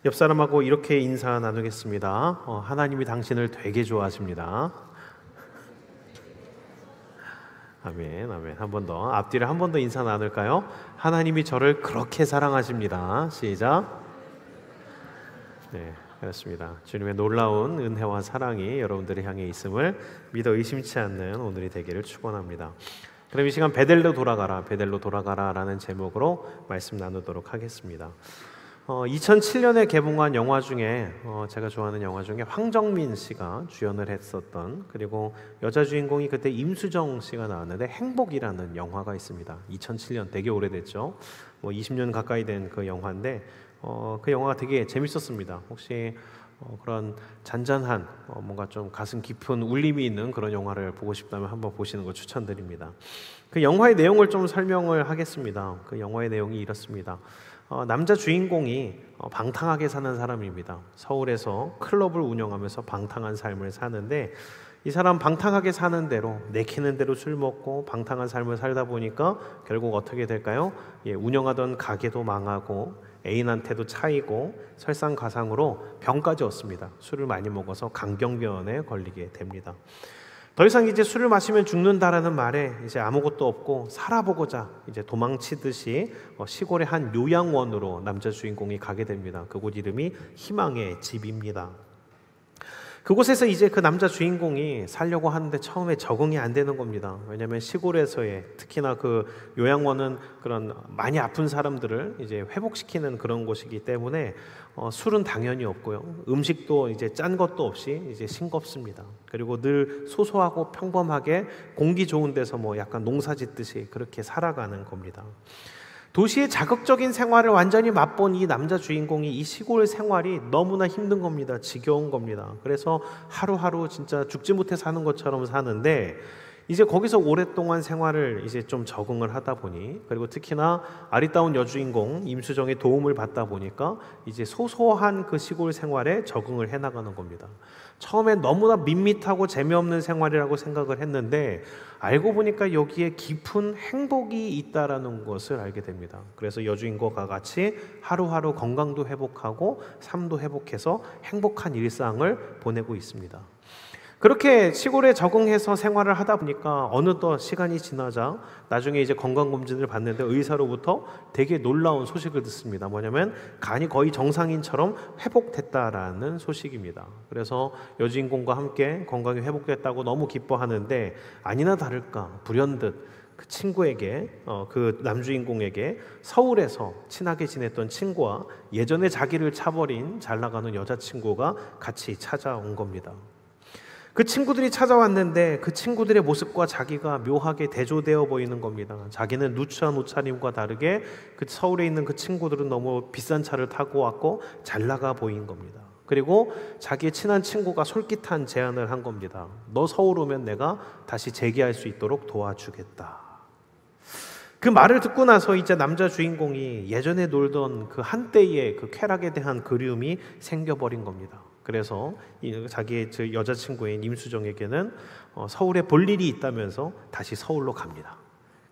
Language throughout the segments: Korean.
옆 사람하고 이렇게 인사 나누겠습니다. 하나님이 당신을 되게 좋아하십니다. 아멘, 아멘. 한 번 더, 앞뒤를 한 번 더 인사 나눌까요? 하나님이 저를 그렇게 사랑하십니다. 시작. 네, 그렇습니다. 주님의 놀라운 은혜와 사랑이 여러분들을 향해 있음을 믿어 의심치 않는 오늘이 되기를 축원합니다. 그럼 이 시간 베델로 돌아가라, 베델로 돌아가라라는 제목으로 말씀 나누도록 하겠습니다. 2007년에 개봉한 영화 중에 제가 좋아하는 영화 중에 황정민 씨가 주연을 했었던, 그리고 여자 주인공이 그때 임수정 씨가 나왔는데 행복이라는 영화가 있습니다. 2007년 되게 오래됐죠. 20년 가까이 된 그 영화인데 그 영화가 되게 재밌었습니다. 혹시 그런 잔잔한 뭔가 좀 가슴 깊은 울림이 있는 그런 영화를 보고 싶다면 한번 보시는 거 추천드립니다. 그 영화의 내용을 좀 설명을 하겠습니다. 그 영화의 내용이 이렇습니다. 남자 주인공이 방탕하게 사는 사람입니다. 서울에서 클럽을 운영하면서 방탕한 삶을 사는데, 이 사람 방탕하게 사는 대로, 내키는 대로 술 먹고 방탕한 삶을 살다 보니까 결국 어떻게 될까요? 운영하던 가게도 망하고 애인한테도 차이고 설상가상으로 병까지 얻습니다. 술을 많이 먹어서 강경변에 걸리게 됩니다. 더 이상 이제 술을 마시면 죽는다라는 말에 이제 아무것도 없고 살아보고자 이제 도망치듯이 시골의 한 요양원으로 남자 주인공이 가게 됩니다. 그곳 이름이 희망의 집입니다. 그곳에서 이제 그 남자 주인공이 살려고 하는데 처음에 적응이 안 되는 겁니다. 왜냐하면 시골에서의, 특히나 그 요양원은 그런 많이 아픈 사람들을 이제 회복시키는 그런 곳이기 때문에 술은 당연히 없고요. 음식도 이제 짠 것도 없이 이제 싱겁습니다. 그리고 늘 소소하고 평범하게 공기 좋은 데서 약간 농사 짓듯이 그렇게 살아가는 겁니다. 도시의 자극적인 생활을 완전히 맛본 이 남자 주인공이 이 시골 생활이 너무나 힘든 겁니다. 지겨운 겁니다. 그래서 하루하루 진짜 죽지 못해 사는 것처럼 사는데, 이제 거기서 오랫동안 생활을 이제 좀 적응을 하다 보니, 그리고 특히나 아리따운 여주인공 임수정의 도움을 받다 보니까 이제 소소한 그 시골 생활에 적응을 해나가는 겁니다. 처음엔 너무나 밋밋하고 재미없는 생활이라고 생각을 했는데 알고 보니까 여기에 깊은 행복이 있다라는 것을 알게 됩니다. 그래서 여주인공과 같이 하루하루 건강도 회복하고 삶도 회복해서 행복한 일상을 보내고 있습니다. 그렇게 시골에 적응해서 생활을 하다 보니까 어느덧 시간이 지나자 나중에 이제 건강검진을 받는데 의사로부터 되게 놀라운 소식을 듣습니다. 뭐냐면 간이 거의 정상인처럼 회복됐다라는 소식입니다. 그래서 여주인공과 함께 건강이 회복됐다고 너무 기뻐하는데, 아니나 다를까 불현듯 그 친구에게, 그 남주인공에게 서울에서 친하게 지냈던 친구와 예전에 자기를 차버린 잘 나가는 여자친구가 같이 찾아온 겁니다. 그 친구들이 찾아왔는데 그 친구들의 모습과 자기가 묘하게 대조되어 보이는 겁니다. 자기는 누추한 옷차림과 다르게 그 서울에 있는 그 친구들은 너무 비싼 차를 타고 왔고 잘 나가 보인 겁니다. 그리고 자기의 친한 친구가 솔깃한 제안을 한 겁니다. 너 서울 오면 내가 다시 재기할 수 있도록 도와주겠다. 그 말을 듣고 나서 이제 남자 주인공이 예전에 놀던 그 한때의 그 쾌락에 대한 그리움이 생겨버린 겁니다. 그래서 자기의 여자친구인 임수정에게는 서울에 볼 일이 있다면서 다시 서울로 갑니다.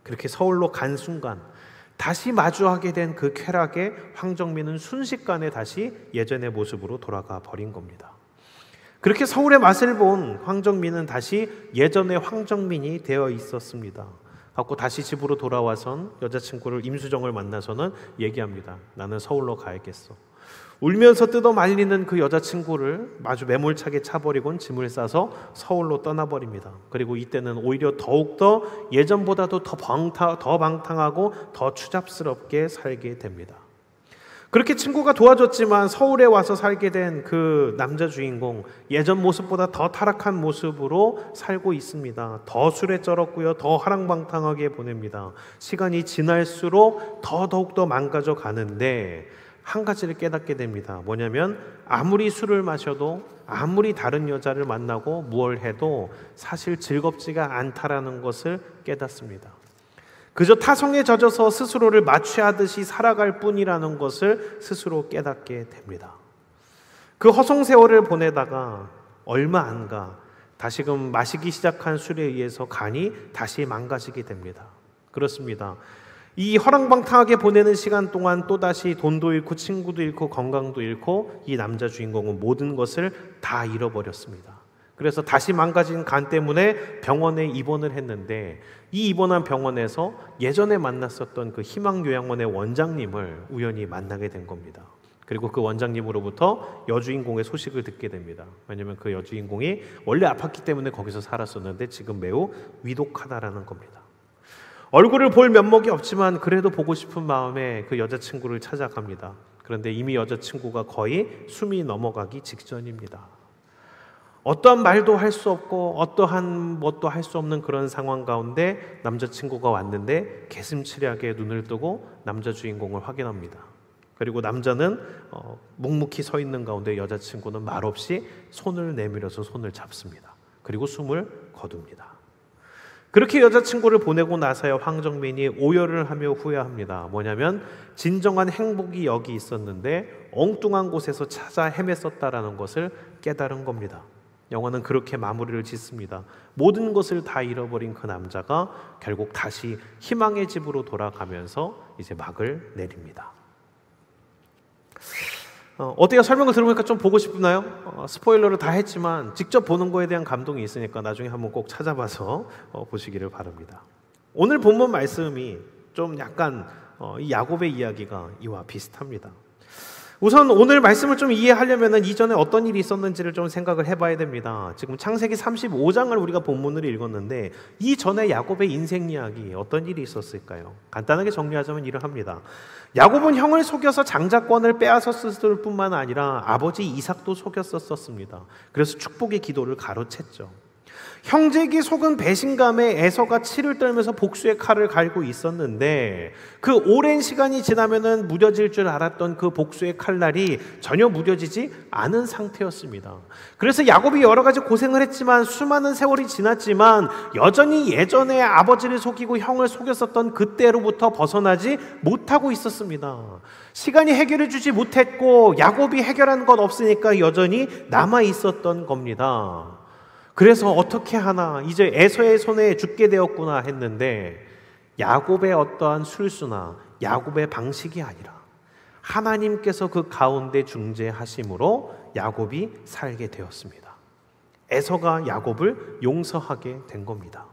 그렇게 서울로 간 순간 다시 마주하게 된 그 쾌락에 황정민은 순식간에 다시 예전의 모습으로 돌아가 버린 겁니다. 그렇게 서울의 맛을 본 황정민은 다시 예전의 황정민이 되어 있었습니다. 갖고 다시 집으로 돌아와선 여자친구를 임수정을 만나서는 얘기합니다. 나는 서울로 가야겠어. 울면서 뜯어 말리는 그 여자친구를 아주 매몰차게 차버리곤 짐을 싸서 서울로 떠나버립니다. 그리고 이때는 오히려 더욱더 예전보다도 더 방탕하고 더 추잡스럽게 살게 됩니다. 그렇게 친구가 도와줬지만 서울에 와서 살게 된 그 남자 주인공, 예전 모습보다 더 타락한 모습으로 살고 있습니다. 더 술에 쩔었고요, 더 하랑방탕하게 보냅니다. 시간이 지날수록 더욱더 망가져 가는데 한 가지를 깨닫게 됩니다. 뭐냐면 아무리 술을 마셔도, 아무리 다른 여자를 만나고 무얼 해도 사실 즐겁지가 않다라는 것을 깨닫습니다. 그저 타성에 젖어서 스스로를 마취하듯이 살아갈 뿐이라는 것을 스스로 깨닫게 됩니다. 그 허송세월을 보내다가 얼마 안 가 다시금 마시기 시작한 술에 의해서 간이 다시 망가지게 됩니다. 그렇습니다. 이 허랑방탕하게 보내는 시간 동안 또다시 돈도 잃고 친구도 잃고 건강도 잃고 이 남자 주인공은 모든 것을 다 잃어버렸습니다. 그래서 다시 망가진 간 때문에 병원에 입원을 했는데 이 입원한 병원에서 예전에 만났었던 그 희망요양원의 원장님을 우연히 만나게 된 겁니다. 그리고 그 원장님으로부터 여주인공의 소식을 듣게 됩니다. 왜냐하면 그 여주인공이 원래 아팠기 때문에 거기서 살았었는데 지금 매우 위독하다라는 겁니다. 얼굴을 볼 면목이 없지만 그래도 보고 싶은 마음에 그 여자친구를 찾아갑니다. 그런데 이미 여자친구가 거의 숨이 넘어가기 직전입니다. 어떠한 말도 할 수 없고 어떠한 뭣도 할 수 없는 그런 상황 가운데 남자친구가 왔는데 개슴츠레하게 눈을 뜨고 남자 주인공을 확인합니다. 그리고 남자는 묵묵히 서 있는 가운데 여자친구는 말없이 손을 내밀어서 손을 잡습니다. 그리고 숨을 거둡니다. 그렇게 여자친구를 보내고 나서야 황정민이 오열을 하며 후회합니다. 뭐냐면 진정한 행복이 여기 있었는데 엉뚱한 곳에서 찾아 헤맸었다라는 것을 깨달은 겁니다. 영화는 그렇게 마무리를 짓습니다. 모든 것을 다 잃어버린 그 남자가 결국 다시 희망의 집으로 돌아가면서 이제 막을 내립니다. 어때요? 설명을 들어보니까 좀 보고 싶나요? 스포일러를 다 했지만 직접 보는 거에 대한 감동이 있으니까 나중에 한번 꼭 찾아봐서 보시기를 바랍니다. 오늘 본문 말씀이 좀 약간 이 야곱의 이야기가 이와 비슷합니다. 우선 오늘 말씀을 좀 이해하려면 이전에 어떤 일이 있었는지를 좀 생각을 해봐야 됩니다. 지금 창세기 35장을 우리가 본문으로 읽었는데 이전에 야곱의 인생 이야기 어떤 일이 있었을까요? 간단하게 정리하자면 이러합니다. 야곱은 형을 속여서 장자권을 빼앗았을 뿐만 아니라 아버지 이삭도 속였었습니다. 그래서 축복의 기도를 가로챘죠. 형제에게 속은 배신감에 에서가 치를 떨면서 복수의 칼을 갈고 있었는데 그 오랜 시간이 지나면은 무뎌질 줄 알았던 그 복수의 칼날이 전혀 무뎌지지 않은 상태였습니다. 그래서 야곱이 여러 가지 고생을 했지만 수많은 세월이 지났지만 여전히 예전에 아버지를 속이고 형을 속였었던 그때로부터 벗어나지 못하고 있었습니다. 시간이 해결해 주지 못했고 야곱이 해결한 것 없으니까 여전히 남아 있었던 겁니다. 그래서 어떻게 하나 이제 에서의 손에 죽게 되었구나 했는데 야곱의 어떠한 술수나 야곱의 방식이 아니라 하나님께서 그 가운데 중재하심으로 야곱이 살게 되었습니다. 에서가 야곱을 용서하게 된 겁니다.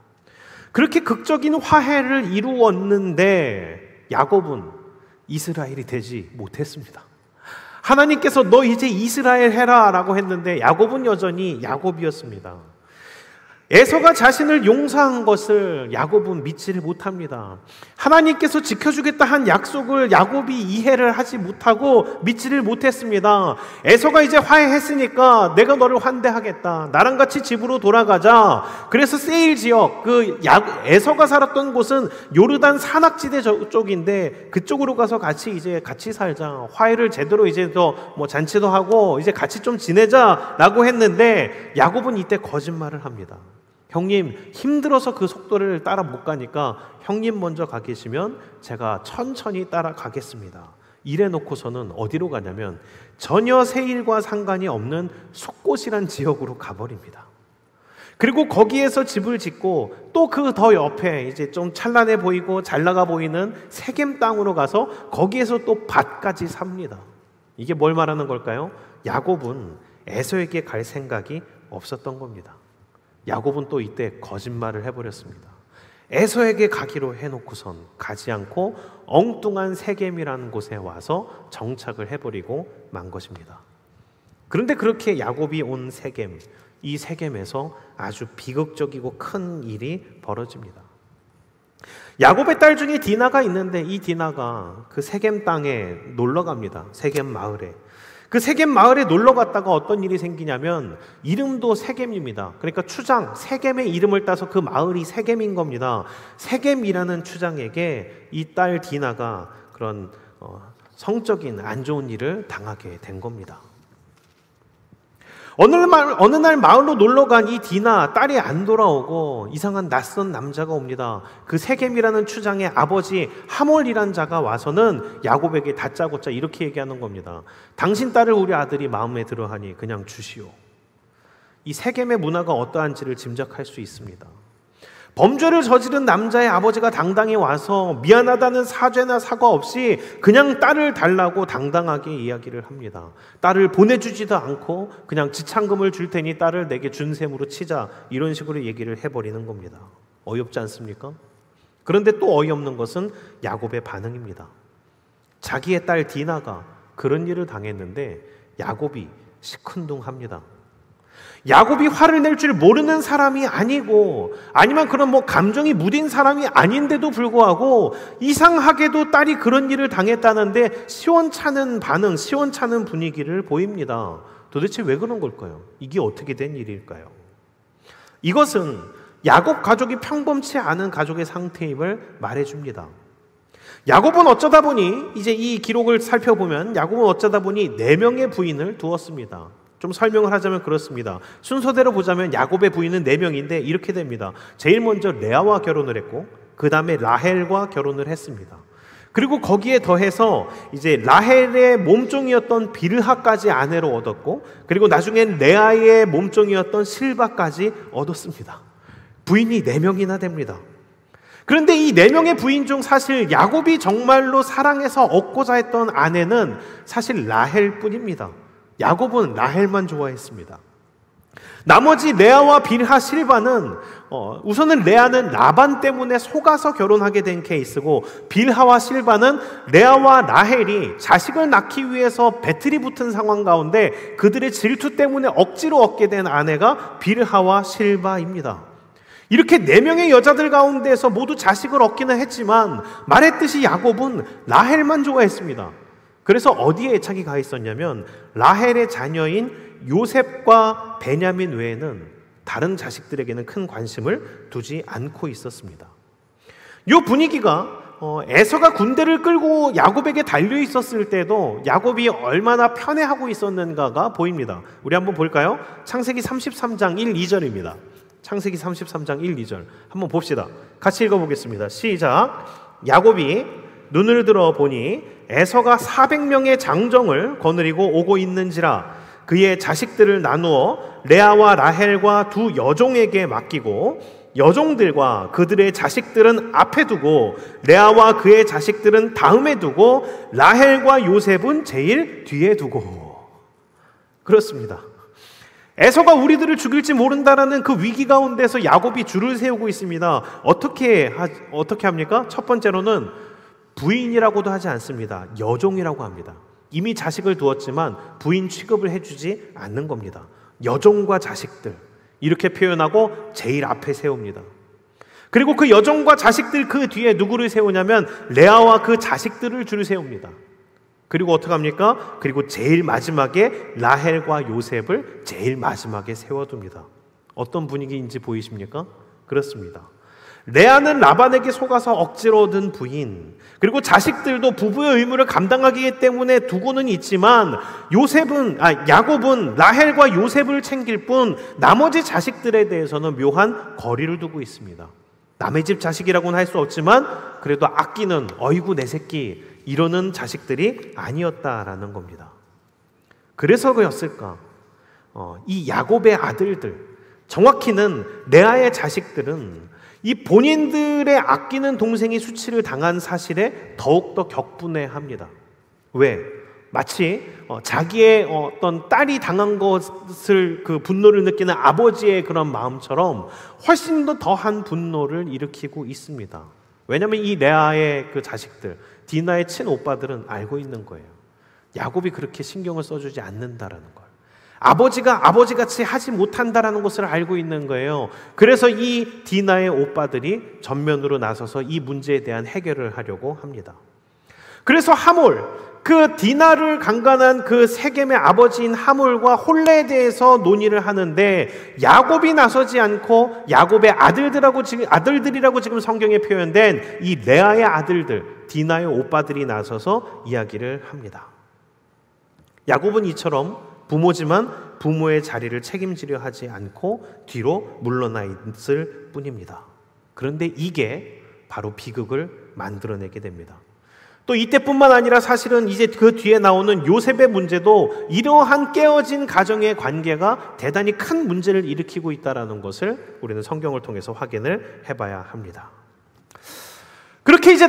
그렇게 극적인 화해를 이루었는데 야곱은 이스라엘이 되지 못했습니다. 하나님께서 너 이제 이스라엘 해라 라고 했는데 야곱은 여전히 야곱이었습니다. 에서가 자신을 용서한 것을 야곱은 믿지를 못합니다. 하나님께서 지켜주겠다 한 약속을 야곱이 이해를 하지 못하고 믿지를 못했습니다. 에서가 이제 화해했으니까 내가 너를 환대하겠다. 나랑 같이 집으로 돌아가자. 그래서 세일 지역, 에서가 살았던 곳은 요르단 산악지대 쪽인데 그쪽으로 가서 같이 살자. 화해를 제대로 이제 뭐 잔치도 하고 이제 같이 좀 지내자라고 했는데 야곱은 이때 거짓말을 합니다. 형님 힘들어서 그 속도를 따라 못 가니까 형님 먼저 가 계시면 제가 천천히 따라가겠습니다. 이래 놓고서는 어디로 가냐면 전혀 세일과 상관이 없는 숫곳이란 지역으로 가버립니다. 그리고 거기에서 집을 짓고 또 그 더 옆에 이제 좀 찬란해 보이고 잘 나가 보이는 세겜 땅으로 가서 거기에서 또 밭까지 삽니다. 이게 뭘 말하는 걸까요? 야곱은 에서에게 갈 생각이 없었던 겁니다. 야곱은 또 이때 거짓말을 해버렸습니다. 에서에게 가기로 해놓고선 가지 않고 엉뚱한 세겜이라는 곳에 와서 정착을 해버리고 만 것입니다. 그런데 그렇게 야곱이 온 세겜, 이 세겜에서 아주 비극적이고 큰 일이 벌어집니다. 야곱의 딸 중에 디나가 있는데 이 디나가 그 세겜 땅에 놀러 갑니다. 세겜 마을에. 그 세겜 마을에 놀러 갔다가 어떤 일이 생기냐면 이름도 세겜입니다. 그러니까 추장, 세겜의 이름을 따서 그 마을이 세겜인 겁니다. 세겜이라는 추장에게 이 딸 디나가 그런 성적인 안 좋은 일을 당하게 된 겁니다. 어느 날 마을로 놀러 간 이 디나 딸이 안 돌아오고 이상한 낯선 남자가 옵니다. 그 세겜이라는 추장의 아버지 하몰이란 자가 와서는 야곱에게 다짜고짜 이렇게 얘기하는 겁니다. 당신 딸을 우리 아들이 마음에 들어하니 그냥 주시오. 이 세겜의 문화가 어떠한지를 짐작할 수 있습니다. 범죄를 저지른 남자의 아버지가 당당히 와서 미안하다는 사죄나 사과 없이 그냥 딸을 달라고 당당하게 이야기를 합니다. 딸을 보내주지도 않고 그냥 지참금을 줄 테니 딸을 내게 준 셈으로 치자, 이런 식으로 얘기를 해버리는 겁니다. 어이없지 않습니까? 그런데 또 어이없는 것은 야곱의 반응입니다. 자기의 딸 디나가 그런 일을 당했는데 야곱이 시큰둥합니다. 야곱이 화를 낼 줄 모르는 사람이 아니고, 아니면 그런 감정이 무딘 사람이 아닌데도 불구하고 이상하게도 딸이 그런 일을 당했다는데 시원찮은 반응, 시원찮은 분위기를 보입니다. 도대체 왜 그런 걸까요? 이게 어떻게 된 일일까요? 이것은 야곱 가족이 평범치 않은 가족의 상태임을 말해줍니다. 야곱은 어쩌다 보니, 이제 이 기록을 살펴보면 야곱은 어쩌다 보니 4명의 부인을 두었습니다. 좀 설명을 하자면 그렇습니다. 순서대로 보자면 야곱의 부인은 4명인데 이렇게 됩니다. 제일 먼저 레아와 결혼을 했고, 그 다음에 라헬과 결혼을 했습니다. 그리고 거기에 더해서 이제 라헬의 몸종이었던 빌하까지 아내로 얻었고, 그리고 나중엔 레아의 몸종이었던 실바까지 얻었습니다. 부인이 4명이나 됩니다. 그런데 이 4명의 부인 중 사실 야곱이 정말로 사랑해서 얻고자 했던 아내는 사실 라헬뿐입니다. 야곱은 라헬만 좋아했습니다. 나머지 레아와 빌하, 실바는 우선은 레아는 라반 때문에 속아서 결혼하게 된 케이스고, 빌하와 실바는 레아와 라헬이 자식을 낳기 위해서 배틀이 붙은 상황 가운데 그들의 질투 때문에 억지로 얻게 된 아내가 빌하와 실바입니다. 이렇게 4명의 여자들 가운데서 모두 자식을 얻기는 했지만 말했듯이 야곱은 라헬만 좋아했습니다. 그래서 어디에 애착이 가 있었냐면 라헬의 자녀인 요셉과 베냐민 외에는 다른 자식들에게는 큰 관심을 두지 않고 있었습니다. 이 분위기가 에서가 군대를 끌고 야곱에게 달려 있었을 때도 야곱이 얼마나 편애하고 있었는가가 보입니다. 우리 한번 볼까요? 창세기 33장 1, 2절입니다. 창세기 33장 1, 2절 한번 봅시다. 같이 읽어보겠습니다. 시작. 야곱이 눈을 들어 보니 에서가 400명의 장정을 거느리고 오고 있는지라 그의 자식들을 나누어 레아와 라헬과 2 여종에게 맡기고 여종들과 그들의 자식들은 앞에 두고 레아와 그의 자식들은 다음에 두고 라헬과 요셉은 제일 뒤에 두고. 그렇습니다. 에서가 우리들을 죽일지 모른다라는 그 위기 가운데서 야곱이 줄을 세우고 있습니다. 어떻게 합니까? 첫 번째로는 부인이라고도 하지 않습니다. 여종이라고 합니다. 이미 자식을 두었지만 부인 취급을 해주지 않는 겁니다. 여종과 자식들, 이렇게 표현하고 제일 앞에 세웁니다. 그리고 그 여종과 자식들 그 뒤에 누구를 세우냐면 레아와 그 자식들을 줄 세웁니다. 그리고 어떻게 합니까? 그리고 제일 마지막에 라헬과 요셉을 제일 마지막에 세워둡니다. 어떤 분위기인지 보이십니까? 그렇습니다. 레아는 라반에게 속아서 억지로 얻은 부인, 그리고 자식들도 부부의 의무를 감당하기 때문에 두고는 있지만 야곱은 라헬과 요셉을 챙길 뿐 나머지 자식들에 대해서는 묘한 거리를 두고 있습니다. 남의 집 자식이라고는 할 수 없지만 그래도 아끼는 어이구 내 새끼 이러는 자식들이 아니었다라는 겁니다. 그래서 그였을까? 이 야곱의 아들들, 정확히는 레아의 자식들은 이 본인들의 아끼는 동생이 수치를 당한 사실에 더욱더 격분해합니다. 왜? 마치 자기의 어떤 딸이 당한 것을 그 분노를 느끼는 아버지의 그런 마음처럼 훨씬 더 더한 분노를 일으키고 있습니다. 왜냐하면 이 레아의 그 자식들, 디나의 친오빠들은 알고 있는 거예요. 야곱이 그렇게 신경을 써주지 않는다라는 걸. 아버지가 아버지같이 하지 못한다라는 것을 알고 있는 거예요. 그래서 이 디나의 오빠들이 전면으로 나서서 이 문제에 대한 해결을 하려고 합니다. 그래서 하몰, 그 디나를 강간한 그 세겜의 아버지인 하몰과 홀레에 대해서 논의를 하는데 야곱이 나서지 않고 야곱의 아들들이라고 지금 성경에 표현된 이 레아의 아들들, 디나의 오빠들이 나서서 이야기를 합니다. 야곱은 이처럼 부모지만 부모의 자리를 책임지려 하지 않고 뒤로 물러나 있을 뿐입니다. 그런데 이게 바로 비극을 만들어내게 됩니다. 또 이때뿐만 아니라 사실은 이제 그 뒤에 나오는 요셉의 문제도 이러한 깨어진 가정의 관계가 대단히 큰 문제를 일으키고 있다는 것을 우리는 성경을 통해서 확인을 해봐야 합니다. 그렇게 이제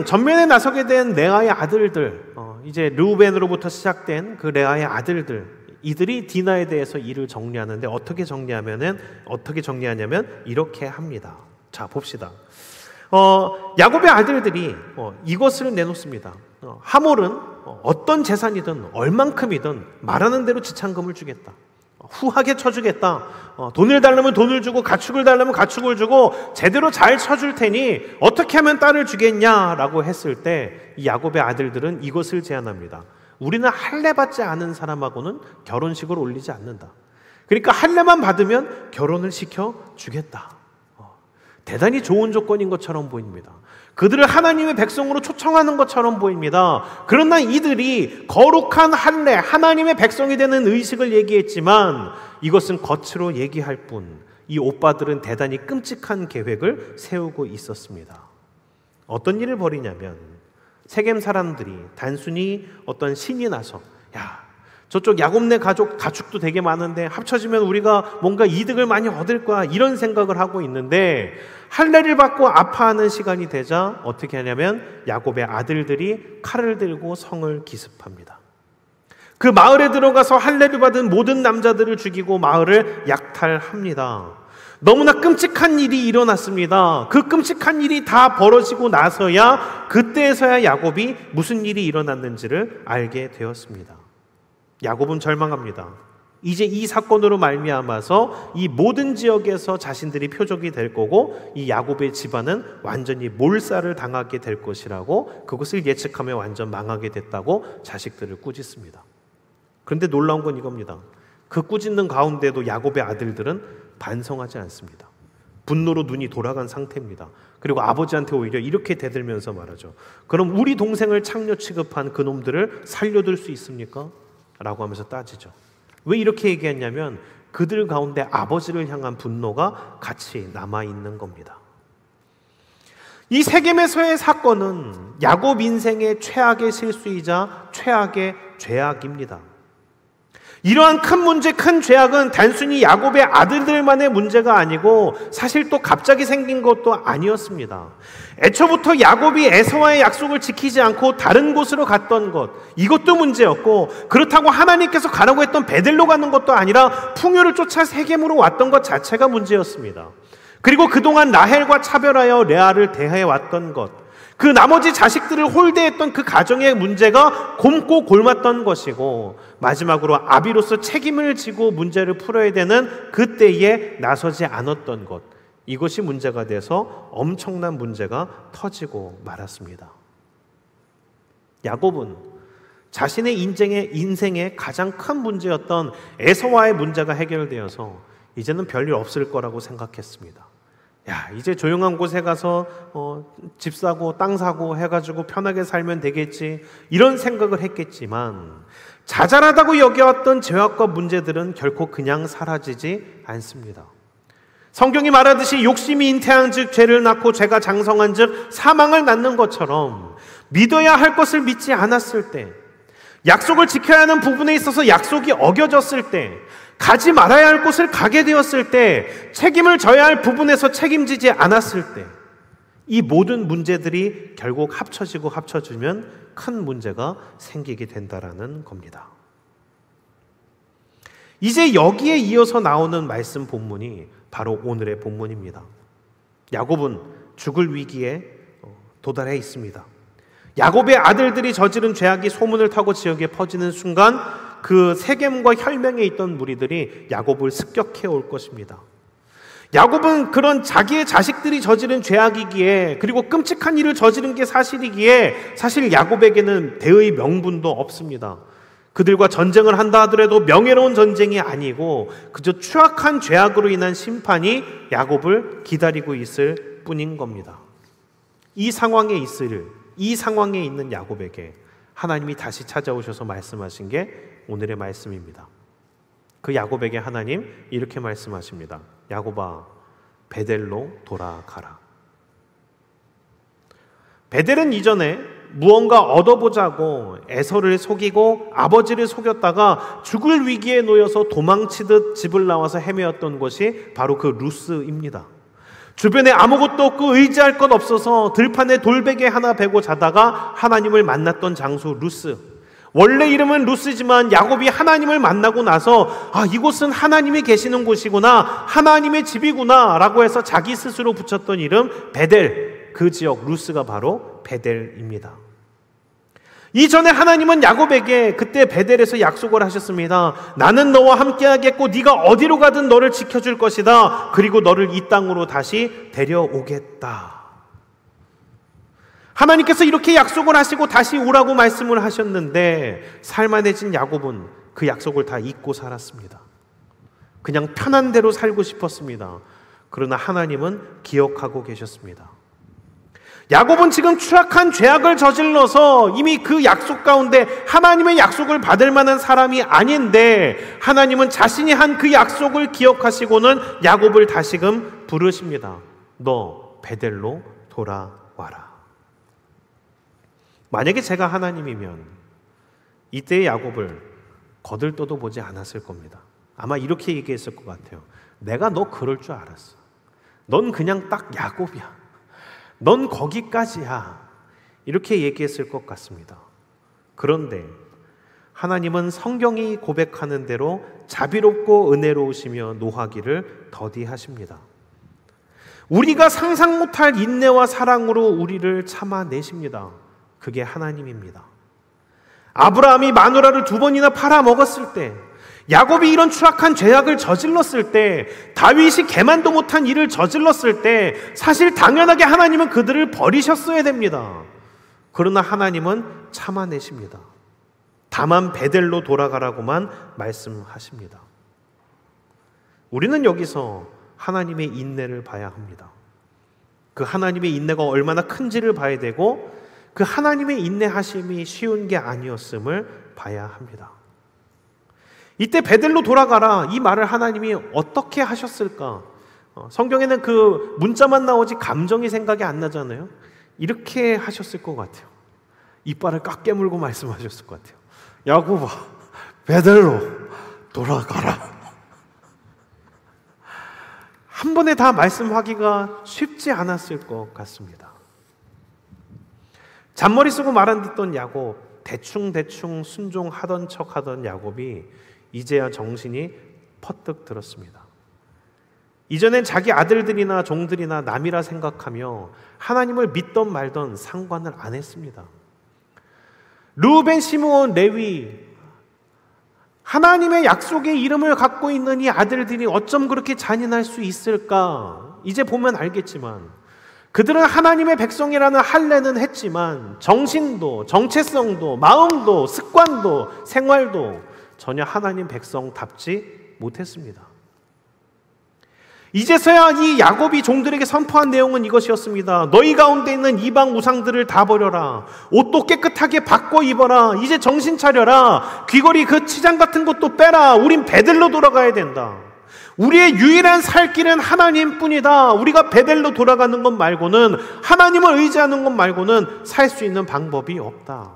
전면에 나서게 된 레아의 아들들, 이제 르우벤으로부터 시작된 그 레아의 아들들, 이들이 디나에 대해서 일을 정리하는데 어떻게 정리하냐면 이렇게 합니다. 자, 봅시다. 야곱의 아들들이 이것을 내놓습니다. 하몰은 어떤 재산이든 얼만큼이든 말하는 대로 지참금을 주겠다. 후하게 쳐주겠다. 돈을 달라면 돈을 주고 가축을 달라면 가축을 주고 제대로 잘 쳐줄 테니 어떻게 하면 딸을 주겠냐라고 했을 때 이 야곱의 아들들은 이것을 제안합니다. 우리는 할례 받지 않은 사람하고는 결혼식을 올리지 않는다. 그러니까 할례만 받으면 결혼을 시켜주겠다. 대단히 좋은 조건인 것처럼 보입니다. 그들을 하나님의 백성으로 초청하는 것처럼 보입니다. 그러나 이들이 거룩한 할례, 하나님의 백성이 되는 의식을 얘기했지만 이것은 겉으로 얘기할 뿐, 이 오빠들은 대단히 끔찍한 계획을 세우고 있었습니다. 어떤 일을 벌이냐면 세겜 사람들이 단순히 어떤 신이 나서 저쪽 야곱네 가축도 되게 많은데 합쳐지면 우리가 뭔가 이득을 많이 얻을 거야, 이런 생각을 하고 있는데 할례를 받고 아파하는 시간이 되자 어떻게 하냐면 야곱의 아들들이 칼을 들고 성을 기습합니다. 그 마을에 들어가서 할례를 받은 모든 남자들을 죽이고 마을을 약탈합니다. 너무나 끔찍한 일이 일어났습니다. 그 끔찍한 일이 다 벌어지고 나서야 그때에서야 야곱이 무슨 일이 일어났는지를 알게 되었습니다. 야곱은 절망합니다. 이제 이 사건으로 말미암아서 이 모든 지역에서 자신들이 표적이 될 거고 이 야곱의 집안은 완전히 몰살을 당하게 될 것이라고, 그것을 예측하며 완전 망하게 됐다고 자식들을 꾸짖습니다. 그런데 놀라운 건 이겁니다. 그 꾸짖는 가운데도 야곱의 아들들은 반성하지 않습니다. 분노로 눈이 돌아간 상태입니다. 그리고 아버지한테 오히려 이렇게 대들면서 말하죠. 그럼 우리 동생을 창녀 취급한 그 놈들을 살려둘 수 있습니까? 라고 하면서 따지죠. 왜 이렇게 얘기했냐면 그들 가운데 아버지를 향한 분노가 같이 남아있는 겁니다. 이 세겜에서의 사건은 야곱 인생의 최악의 실수이자 최악의 죄악입니다. 이러한 큰 문제, 큰 죄악은 단순히 야곱의 아들들만의 문제가 아니고 사실 또 갑자기 생긴 것도 아니었습니다. 애초부터 야곱이 에서와의 약속을 지키지 않고 다른 곳으로 갔던 것, 이것도 문제였고, 그렇다고 하나님께서 가라고 했던 베델로 가는 것도 아니라 풍요를 쫓아 세겜으로 왔던 것 자체가 문제였습니다. 그리고 그동안 라헬과 차별하여 레아를 대해왔던 것, 그 나머지 자식들을 홀대했던 그 가정의 문제가 곪고 골맞던 것이고, 마지막으로 아비로서 책임을 지고 문제를 풀어야 되는 그때에 나서지 않았던 것, 이것이 문제가 돼서 엄청난 문제가 터지고 말았습니다. 야곱은 자신의 인생의 가장 큰 문제였던 에서와의 문제가 해결되어서 이제는 별일 없을 거라고 생각했습니다. 이제 조용한 곳에 가서 집 사고 땅 사고 해가지고 편하게 살면 되겠지, 이런 생각을 했겠지만 자잘하다고 여겨왔던 죄악과 문제들은 결코 그냥 사라지지 않습니다. 성경이 말하듯이 욕심이 잉태한 즉 죄를 낳고 죄가 장성한 즉 사망을 낳는 것처럼 믿어야 할 것을 믿지 않았을 때, 약속을 지켜야 하는 부분에 있어서 약속이 어겨졌을 때, 가지 말아야 할 곳을 가게 되었을 때, 책임을 져야 할 부분에서 책임지지 않았을 때, 이 모든 문제들이 결국 합쳐지면 큰 문제가 생기게 된다라는 겁니다. 이제 여기에 이어서 나오는 말씀 본문이 바로 오늘의 본문입니다. 야곱은 죽을 위기에 도달해 있습니다. 야곱의 아들들이 저지른 죄악이 소문을 타고 지역에 퍼지는 순간 그 세겜과 혈맹에 있던 무리들이 야곱을 습격해 올 것입니다. 야곱은 그런 자기의 자식들이 저지른 죄악이기에, 그리고 끔찍한 일을 저지른 게 사실이기에 사실 야곱에게는 대의 명분도 없습니다. 그들과 전쟁을 한다 하더라도 명예로운 전쟁이 아니고 그저 추악한 죄악으로 인한 심판이 야곱을 기다리고 있을 뿐인 겁니다. 이 상황에 있는 야곱에게 하나님이 다시 찾아오셔서 말씀하신 게 오늘의 말씀입니다. 그 야곱에게 하나님 이렇게 말씀하십니다. 야곱아, 베델로 돌아가라. 베델은 이전에 무언가 얻어보자고 에서를 속이고 아버지를 속였다가 죽을 위기에 놓여서 도망치듯 집을 나와서 헤매었던 것이 바로 그 루스입니다. 주변에 아무것도 없고 의지할 것 없어서 들판에 돌베개 하나 베고 자다가 하나님을 만났던 장소 루스. 원래 이름은 루스지만 야곱이 하나님을 만나고 나서 이곳은 하나님이 계시는 곳이구나, 하나님의 집이구나 라고 해서 자기 스스로 붙였던 이름 베델. 그 지역 루스가 바로 베델입니다. 이전에 하나님은 야곱에게 그때 베델에서 약속을 하셨습니다. 나는 너와 함께하겠고 네가 어디로 가든 너를 지켜줄 것이다. 그리고 너를 이 땅으로 다시 데려오겠다. 하나님께서 이렇게 약속을 하시고 다시 오라고 말씀을 하셨는데 살만해진 야곱은 그 약속을 다 잊고 살았습니다. 그냥 편한 대로 살고 싶었습니다. 그러나 하나님은 기억하고 계셨습니다. 야곱은 지금 추악한 죄악을 저질러서 이미 그 약속 가운데 하나님의 약속을 받을 만한 사람이 아닌데 하나님은 자신이 한 그 약속을 기억하시고는 야곱을 다시금 부르십니다. 너 베델로 돌아와라. 만약에 제가 하나님이면 이때의 야곱을 거들떠도 보지 않았을 겁니다. 아마 이렇게 얘기했을 것 같아요. 내가 너 그럴 줄 알았어. 넌 그냥 딱 야곱이야. 넌 거기까지야. 이렇게 얘기했을 것 같습니다. 그런데 하나님은 성경이 고백하는 대로 자비롭고 은혜로우시며 노하기를 더디하십니다. 우리가 상상 못할 인내와 사랑으로 우리를 참아내십니다. 그게 하나님입니다. 아브라함이 마누라를 2번이나 팔아먹었을 때, 야곱이 이런 추악한 죄악을 저질렀을 때, 다윗이 개만도 못한 일을 저질렀을 때 사실 당연하게 하나님은 그들을 버리셨어야 됩니다. 그러나 하나님은 참아내십니다. 다만 베델로 돌아가라고만 말씀하십니다. 우리는 여기서 하나님의 인내를 봐야 합니다. 그 하나님의 인내가 얼마나 큰지를 봐야 되고 그 하나님의 인내하심이 쉬운 게 아니었음을 봐야 합니다. 이때 베델로 돌아가라, 이 말을 하나님이 어떻게 하셨을까? 성경에는 그 문자만 나오지 감정이 생각이 안 나잖아요. 이렇게 하셨을 것 같아요. 이빨을 깍 깨물고 말씀하셨을 것 같아요. 야곱아, 베델로 돌아가라. 한 번에 다 말씀하기가 쉽지 않았을 것 같습니다. 잔머리 쓰고 말 안 듣던 야곱, 대충 순종하던 척하던 야곱이 이제야 정신이 퍼뜩 들었습니다. 이전엔 자기 아들들이나 종들이나 남이라 생각하며 하나님을 믿던 말던 상관을 안 했습니다. 르우벤, 시므온, 레위, 하나님의 약속의 이름을 갖고 있는 이 아들들이 어쩜 그렇게 잔인할 수 있을까? 이제 보면 알겠지만 그들은 하나님의 백성이라는 할례는 했지만 정신도, 정체성도, 마음도, 습관도, 생활도 전혀 하나님 백성답지 못했습니다. 이제서야 이 야곱이 종들에게 선포한 내용은 이것이었습니다. 너희 가운데 있는 이방 우상들을 다 버려라. 옷도 깨끗하게 바꿔 입어라. 이제 정신 차려라. 귀걸이 그 치장 같은 것도 빼라. 우린 베델로 돌아가야 된다. 우리의 유일한 살 길은 하나님뿐이다. 우리가 베델로 돌아가는 것 말고는, 하나님을 의지하는 것 말고는 살 수 있는 방법이 없다.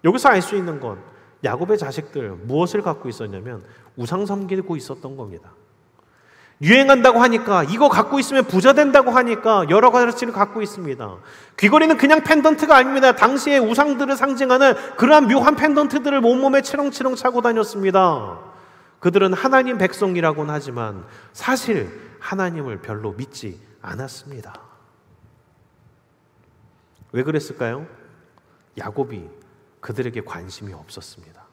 여기서 알 수 있는 건 야곱의 자식들 무엇을 갖고 있었냐면 우상 섬기고 있었던 겁니다. 유행한다고 하니까, 이거 갖고 있으면 부자 된다고 하니까 여러 가지를 갖고 있습니다. 귀걸이는 그냥 펜던트가 아닙니다. 당시의 우상들을 상징하는 그러한 묘한 펜던트들을 온몸에 치렁치렁 차고 다녔습니다. 그들은 하나님 백성이라고는 하지만 사실 하나님을 별로 믿지 않았습니다. 왜 그랬을까요? 야곱이 그들에게 관심이 없었습니다.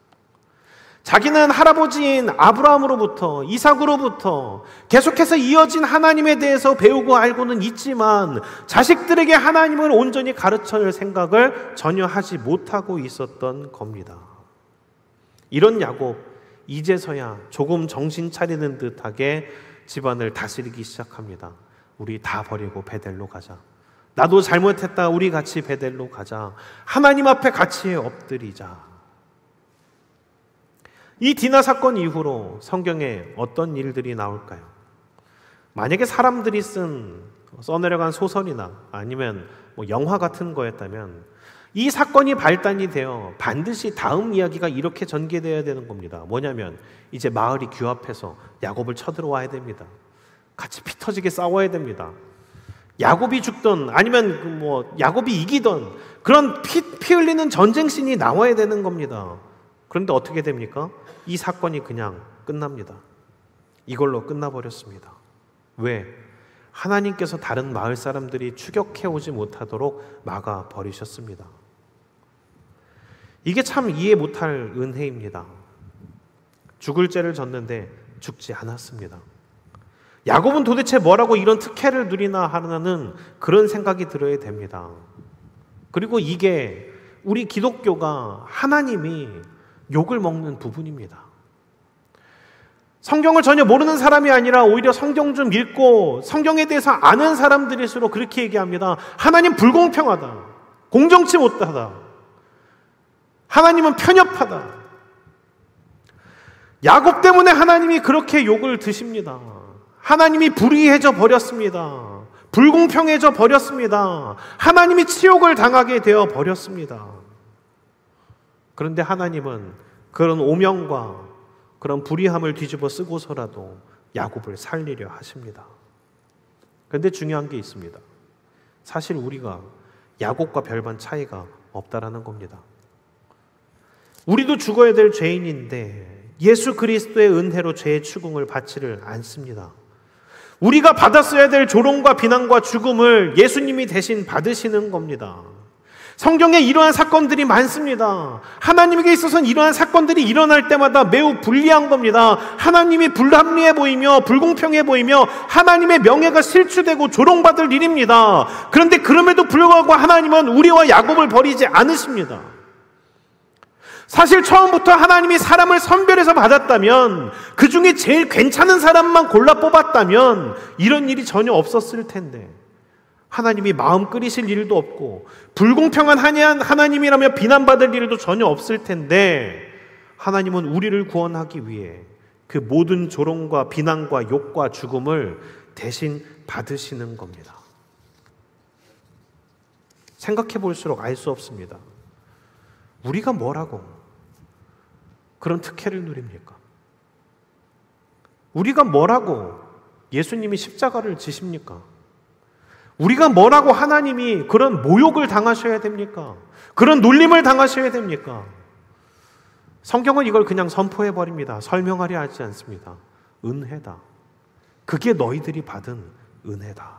자기는 할아버지인 아브라함으로부터, 이삭으로부터 계속해서 이어진 하나님에 대해서 배우고 알고는 있지만 자식들에게 하나님을 온전히 가르쳐줄 생각을 전혀 하지 못하고 있었던 겁니다. 이런 야곱, 이제서야 조금 정신 차리는 듯하게 집안을 다스리기 시작합니다. 우리 다 버리고 베델로 가자. 나도 잘못했다. 우리 같이 베델로 가자. 하나님 앞에 같이 엎드리자. 이 디나 사건 이후로 성경에 어떤 일들이 나올까요? 만약에 사람들이 써내려간 소설이나 아니면 영화 같은 거였다면 이 사건이 발단이 되어 반드시 다음 이야기가 이렇게 전개되어야 되는 겁니다. 뭐냐면 이제 마을이 규합해서 야곱을 쳐들어와야 됩니다. 같이 피 터지게 싸워야 됩니다. 야곱이 죽던 아니면 야곱이 이기던 그런 피 흘리는 전쟁씬이 나와야 되는 겁니다. 그런데 어떻게 됩니까? 이 사건이 그냥 끝납니다. 이걸로 끝나버렸습니다. 왜? 하나님께서 다른 마을 사람들이 추격해오지 못하도록 막아버리셨습니다. 이게 참 이해 못할 은혜입니다. 죽을 죄를 졌는데 죽지 않았습니다. 야곱은 도대체 뭐라고 이런 특혜를 누리나 하는 그런 생각이 들어야 됩니다. 그리고 이게 우리 기독교가 하나님이 욕을 먹는 부분입니다. 성경을 전혀 모르는 사람이 아니라 오히려 성경 좀 읽고 성경에 대해서 아는 사람들일수록 그렇게 얘기합니다. 하나님 불공평하다. 공정치 못하다. 하나님은 편협하다. 야곱 때문에 하나님이 그렇게 욕을 드십니다. 하나님이 불의해져 버렸습니다. 불공평해져 버렸습니다. 하나님이 치욕을 당하게 되어 버렸습니다. 그런데 하나님은 그런 오명과 그런 불의함을 뒤집어 쓰고서라도 야곱을 살리려 하십니다. 그런데 중요한 게 있습니다. 사실 우리가 야곱과 별반 차이가 없다라는 겁니다. 우리도 죽어야 될 죄인인데 예수 그리스도의 은혜로 죄의 추궁을 받지를 않습니다. 우리가 받았어야 될 조롱과 비난과 죽음을 예수님이 대신 받으시는 겁니다. 성경에 이러한 사건들이 많습니다. 하나님에게 있어서는 이러한 사건들이 일어날 때마다 매우 불리한 겁니다. 하나님이 불합리해 보이며 불공평해 보이며 하나님의 명예가 실추되고 조롱받을 일입니다. 그런데 그럼에도 불구하고 하나님은 우리와 야곱을 버리지 않으십니다. 사실 처음부터 하나님이 사람을 선별해서 받았다면, 그 중에 제일 괜찮은 사람만 골라 뽑았다면 이런 일이 전혀 없었을 텐데, 하나님이 마음 끓이실 일도 없고 불공평한 하나님이라며 비난받을 일도 전혀 없을 텐데, 하나님은 우리를 구원하기 위해 그 모든 조롱과 비난과 욕과 죽음을 대신 받으시는 겁니다. 생각해 볼수록 알 수 없습니다. 우리가 뭐라고 그런 특혜를 누립니까? 우리가 뭐라고 예수님이 십자가를 지십니까? 우리가 뭐라고 하나님이 그런 모욕을 당하셔야 됩니까? 그런 놀림을 당하셔야 됩니까? 성경은 이걸 그냥 선포해 버립니다. 설명하려 하지 않습니다. 은혜다. 그게 너희들이 받은 은혜다.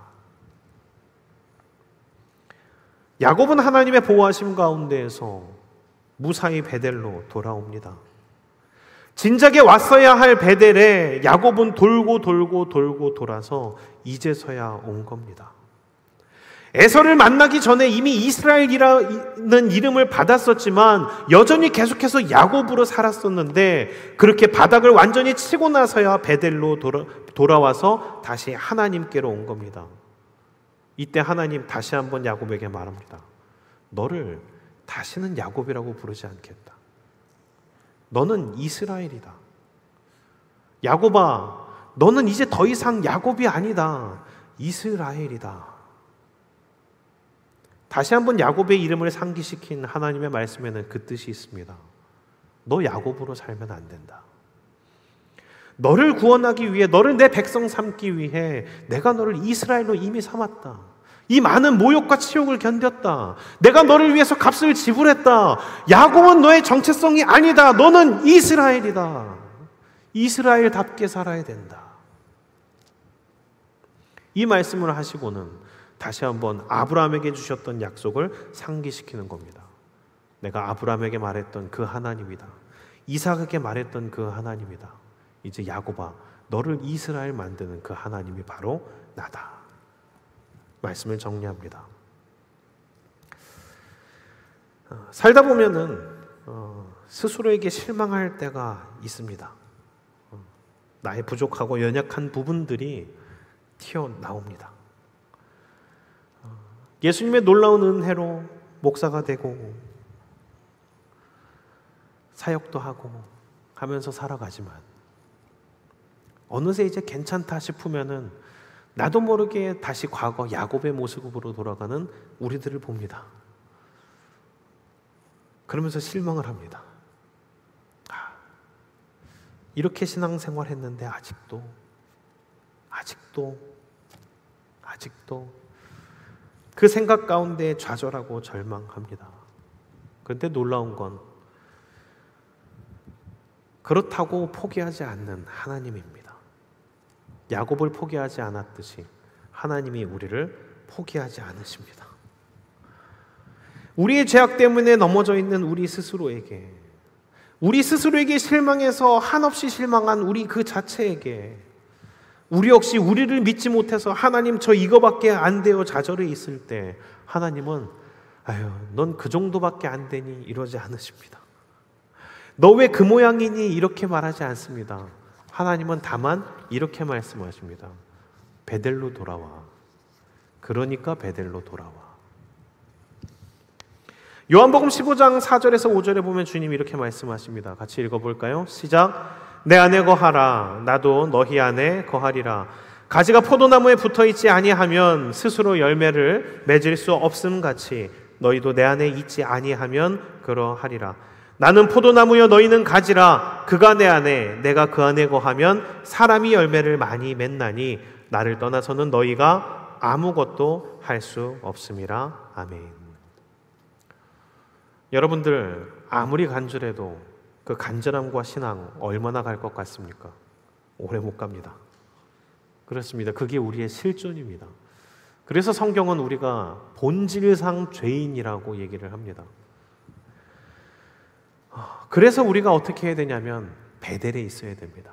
야곱은 하나님의 보호하심 가운데에서 무사히 베델로 돌아옵니다. 진작에 왔어야 할 베델에 야곱은 돌고 돌아서 이제서야 온 겁니다. 에서를 만나기 전에 이미 이스라엘이라는 이름을 받았었지만 여전히 계속해서 야곱으로 살았었는데, 그렇게 바닥을 완전히 치고 나서야 베델로 돌아와서 다시 하나님께로 온 겁니다. 이때 하나님 다시 한번 야곱에게 말합니다. 너를 다시는 야곱이라고 부르지 않겠다. 너는 이스라엘이다. 야곱아, 너는 이제 더 이상 야곱이 아니다. 이스라엘이다. 다시 한번 야곱의 이름을 상기시킨 하나님의 말씀에는 그 뜻이 있습니다. 너 야곱으로 살면 안 된다. 너를 구원하기 위해, 너를 내 백성 삼기 위해 내가 너를 이스라엘로 이미 삼았다. 이 많은 모욕과 치욕을 견뎠다. 내가 너를 위해서 값을 지불했다. 야곱은 너의 정체성이 아니다. 너는 이스라엘이다. 이스라엘답게 살아야 된다. 이 말씀을 하시고는 다시 한번 아브라함에게 주셨던 약속을 상기시키는 겁니다. 내가 아브라함에게 말했던 그 하나님이다. 이삭에게 말했던 그 하나님이다. 이제 야곱아, 너를 이스라엘 만드는 그 하나님이 바로 나다. 말씀을 정리합니다. 살다 보면은 스스로에게 실망할 때가 있습니다. 나의 부족하고 연약한 부분들이 튀어나옵니다. 예수님의 놀라운 은혜로 목사가 되고 사역도 하고 하면서 살아가지만 어느새 이제 괜찮다 싶으면은 나도 모르게 다시 과거 야곱의 모습으로 돌아가는 우리들을 봅니다. 그러면서 실망을 합니다. 이렇게 신앙생활 했는데 아직도 그 생각 가운데 좌절하고 절망합니다. 그런데 놀라운 건 그렇다고 포기하지 않는 하나님입니다. 야곱을 포기하지 않았듯이 하나님이 우리를 포기하지 않으십니다. 우리의 죄악 때문에 넘어져 있는 우리 스스로에게 실망해서 한없이 실망한 우리 그 자체에게 우리 역시 우리를 믿지 못해서 하나님 저 이거밖에 안 돼요 좌절해 있을 때 하나님은 아유 넌 그 정도밖에 안 되니 이러지 않으십니다. 너 왜 그 모양이니 이렇게 말하지 않습니다. 하나님은 다만 이렇게 말씀하십니다. 베델로 돌아와. 그러니까 베델로 돌아와. 요한복음 15장 4절에서 5절에 보면 주님이 이렇게 말씀하십니다. 같이 읽어볼까요? 시작. 내 안에 거하라. 나도 너희 안에 거하리라. 가지가 포도나무에 붙어있지 아니하면 스스로 열매를 맺을 수 없음 같이 너희도 내 안에 있지 아니하면 그러하리라. 나는 포도나무여 너희는 가지라. 그가 내 안에 내가 그 안에 거하면 사람이 열매를 많이 맺나니 나를 떠나서는 너희가 아무것도 할 수 없음이라. 아멘. 여러분들 아무리 간절해도 그 간절함과 신앙 얼마나 갈 것 같습니까? 오래 못 갑니다. 그렇습니다. 그게 우리의 실존입니다. 그래서 성경은 우리가 본질상 죄인이라고 얘기를 합니다. 그래서 우리가 어떻게 해야 되냐면 베델에 있어야 됩니다.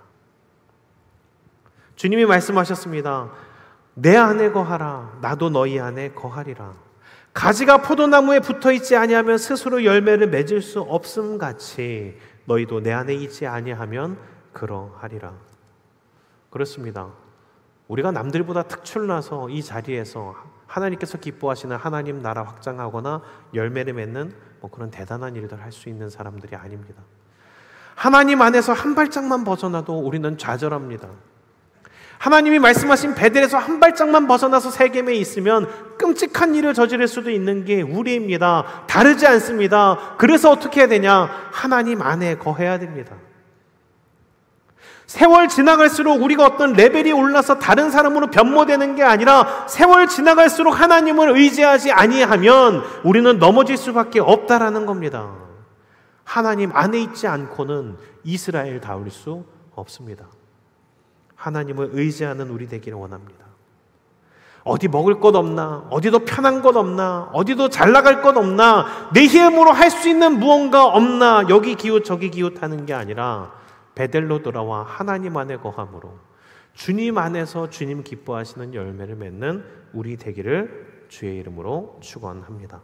주님이 말씀하셨습니다. 내 안에 거하라. 나도 너희 안에 거하리라. 가지가 포도나무에 붙어있지 아니하면 스스로 열매를 맺을 수 없음 같이 너희도 내 안에 있지 아니하면 그러하리라. 그렇습니다. 우리가 남들보다 특출나서 이 자리에서 하나님께서 기뻐하시는 하나님 나라 확장하거나 열매를 맺는 그런 대단한 일들 할 수 있는 사람들이 아닙니다. 하나님 안에서 한 발짝만 벗어나도 우리는 좌절합니다. 하나님이 말씀하신 베델에서 한 발짝만 벗어나서 세겜에 있으면 끔찍한 일을 저지를 수도 있는 게 우리입니다. 다르지 않습니다. 그래서 어떻게 해야 되냐? 하나님 안에 거해야 됩니다. 세월 지나갈수록 우리가 어떤 레벨이 올라서 다른 사람으로 변모되는 게 아니라 세월 지나갈수록 하나님을 의지하지 아니하면 우리는 넘어질 수밖에 없다라는 겁니다. 하나님 안에 있지 않고는 이스라엘다울 수 없습니다. 하나님을 의지하는 우리 되기를 원합니다. 어디 먹을 것 없나? 어디도 편한 것 없나? 어디도 잘 나갈 것 없나? 내 힘으로 할 수 있는 무언가 없나? 여기 기웃 저기 기웃하는 게 아니라 베델로 돌아와 하나님 안에 거함으로 주님 안에서 주님 기뻐하시는 열매를 맺는 우리 되기를 주의 이름으로 축원합니다.